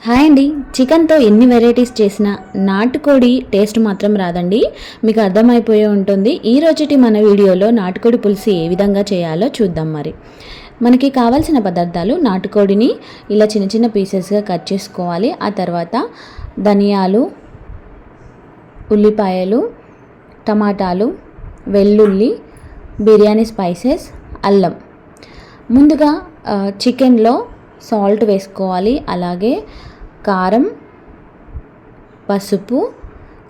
Hi అండి. చికెన్తో ఎన్ని వెరైటీస్ చేసినా నాటుకోడి టేస్ట్ మాత్రం రాదండి. మీకు అర్థమైపోయి ఉంటుంది. ఈరోజుటి మన వీడియోలో నాటుకోడి పులుసు ఏ విధంగా చేయాలో చూద్దాం. మనకి కావాల్సిన పదార్థాలు: నాటుకోడిని ఇలా చిన్న చిన్న పీసెస్గా కట్ చేసుకోవాలి. ఆ తర్వాత ధనియాలు, ఉల్లిపాయలు, టమాటాలు, వెల్లుల్లి, బిర్యానీ స్పైసెస్, అల్లం. ముందుగా చికెన్లో సాల్ట్ వేసుకోవాలి. అలాగే కారం, పసుపు,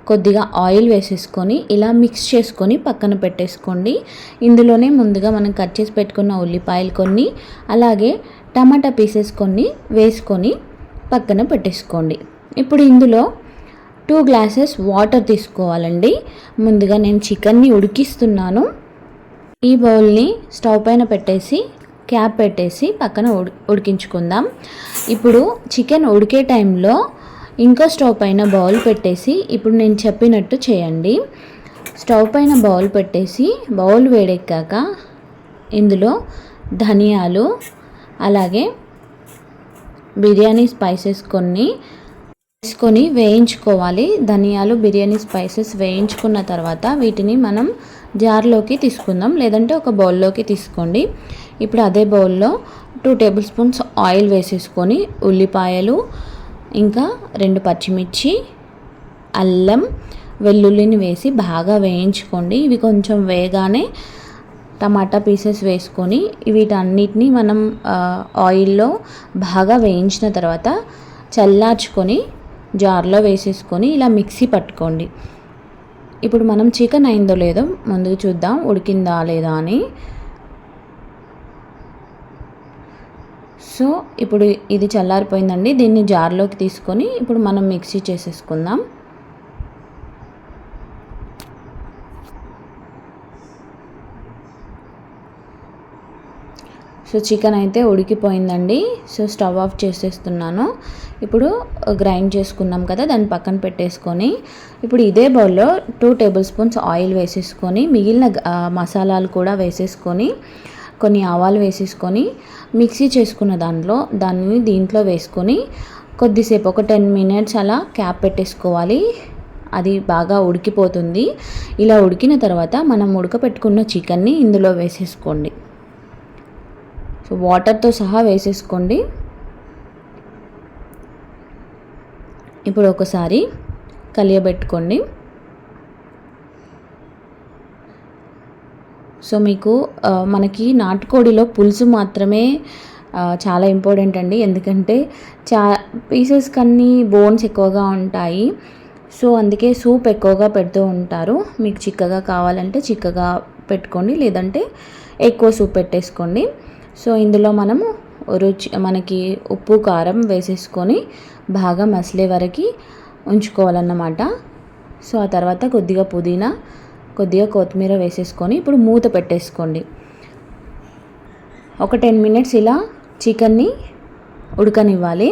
కొద్దిగా ఆయిల్ వేసేసుకొని ఇలా మిక్స్ చేసుకొని పక్కన పెట్టేసుకోండి. ఇందులోనే ముందుగా మనం కట్ చేసి పెట్టుకున్న ఉల్లిపాయలు కొన్ని, అలాగే టమాటా పీసెస్ కొన్ని వేసుకొని పక్కన పెట్టేసుకోండి. ఇప్పుడు ఇందులో 2 గ్లాసెస్ వాటర్ తీసుకోవాలండి. ముందుగా నేను చికెన్ని ఉడికిస్తున్నాను. ఈ బౌల్ని స్టవ్ పైన పెట్టేసి క్యాప్ పెట్టేసి పక్కన ఉడికించుకుందాం. ఇప్పుడు చికెన్ ఉడికే టైంలో ఇంకో స్టవ్ పైన బౌల్ పెట్టేసి ఇప్పుడు నేను చెప్పినట్టు చేయండి. స్టవ్ పైన బౌల్ పెట్టేసి బౌల్ వేడెక్కాక ఇందులో ధనియాలు, అలాగే బిర్యానీ స్పైసెస్ కొన్ని వేసుకొని వేయించుకోవాలి. ధనియాలు, బిర్యానీ స్పైసెస్ వేయించుకున్న తర్వాత వీటిని మనం జార్లోకి తీసుకుందాం, లేదంటే ఒక బౌల్లోకి తీసుకోండి. ఇప్పుడు అదే బౌల్లో 2 టేబుల్ స్పూన్స్ ఆయిల్ వేసేసుకొని ఉల్లిపాయలు, ఇంకా 2 పచ్చిమిర్చి, అల్లం, వెల్లుల్లిని వేసి బాగా వేయించుకోండి. ఇవి కొంచెం వేగానే టమాటా పీసెస్ వేసుకొని వీటన్నిటిని మనం ఆయిల్లో బాగా వేయించిన తర్వాత చల్లార్చుకొని జార్లో వేసేసుకొని ఇలా మిక్సీ పట్టుకోండి. ఇప్పుడు మనం చికెన్ అయిందో లేదో ముందుగా చూద్దాం, ఉడికిందా లేదా అని. సో ఇప్పుడు ఇది చల్లారిపోయిందండి. దీన్ని జార్లోకి తీసుకొని ఇప్పుడు మనం మిక్సీ చేసేసుకుందాం. సో చికెన్ అయితే ఉడికిపోయిందండి. సో స్టవ్ ఆఫ్ చేసేస్తున్నాను. ఇప్పుడు గ్రైండ్ చేసుకున్నాం కదా, దాన్ని పక్కన పెట్టేసుకొని ఇప్పుడు ఇదే బౌల్లో 2 టేబుల్ స్పూన్స్ ఆయిల్ వేసేసుకొని మిగిలిన మసాలాలు కూడా వేసేసుకొని కొన్ని ఆవాలు వేసేసుకొని మిక్సీ చేసుకున్న దాన్ని దీంట్లో వేసుకొని కొద్దిసేపు ఒక 10 మినిట్స్ అలా క్యాప్ పెట్టేసుకోవాలి. అది బాగా ఉడికిపోతుంది. ఇలా ఉడికిన తర్వాత మనం ఉడకపెట్టుకున్న చికెన్ని ఇందులో వేసేసుకోండి. సో వాటర్తో సహా వేసేసుకోండి. ఇప్పుడు ఒకసారి కలియబెట్టుకోండి. సో మీకు మనకి నాటుకోడిలో పులుసు మాత్రమే చాలా ఇంపార్టెంట్ అండి. ఎందుకంటే పీసెస్ కన్నీ బోన్స్ ఎక్కువగా ఉంటాయి. సో అందుకే సూప్ ఎక్కువగా పెడుతూ ఉంటారు. మీకు చిక్కగా కావాలంటే చిక్కగా పెట్టుకోండి, లేదంటే ఎక్కువ సూప్ పెట్టేసుకోండి. సో ఇందులో మనము మనకి ఉప్పు, కారం వేసేసుకొని బాగా మసిలే వరకు ఉంచుకోవాలన్నమాట. సో ఆ తర్వాత కొద్దిగా పుదీనా, కొద్దిగా కొత్తిమీర వేసేసుకొని ఇప్పుడు మూత పెట్టేసుకోండి. ఒక 10 మినిట్స్ ఇలా చికెన్ని ఉడకనివ్వాలి.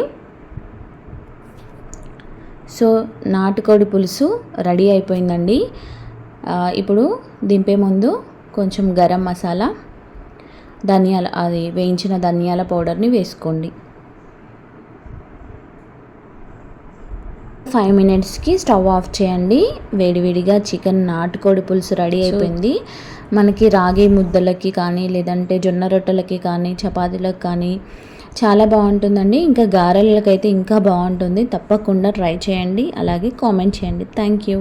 సో నాటుకోడి పులుసు రెడీ అయిపోయిందండి. ఇప్పుడు దింపే ముందు కొంచెం గరం మసాలా, వేయించిన ధనియాల పౌడర్ని వేసుకోండి. 5 మినిట్స్కి స్టవ్ ఆఫ్ చేయండి. వేడివేడిగా చికెన్ నాటుకోడి పులుసు రెడీ అయిపోయింది. మనకి రాగి ముద్దలకి కానీ, లేదంటే జొన్న రొట్టెలకి కానీ, చపాతీలకు కానీ చాలా బాగుంటుందండి. ఇంకా గారెలకైతే ఇంకా బాగుంటుంది. తప్పకుండా ట్రై చేయండి, అలాగే కామెంట్ చేయండి. Thank you.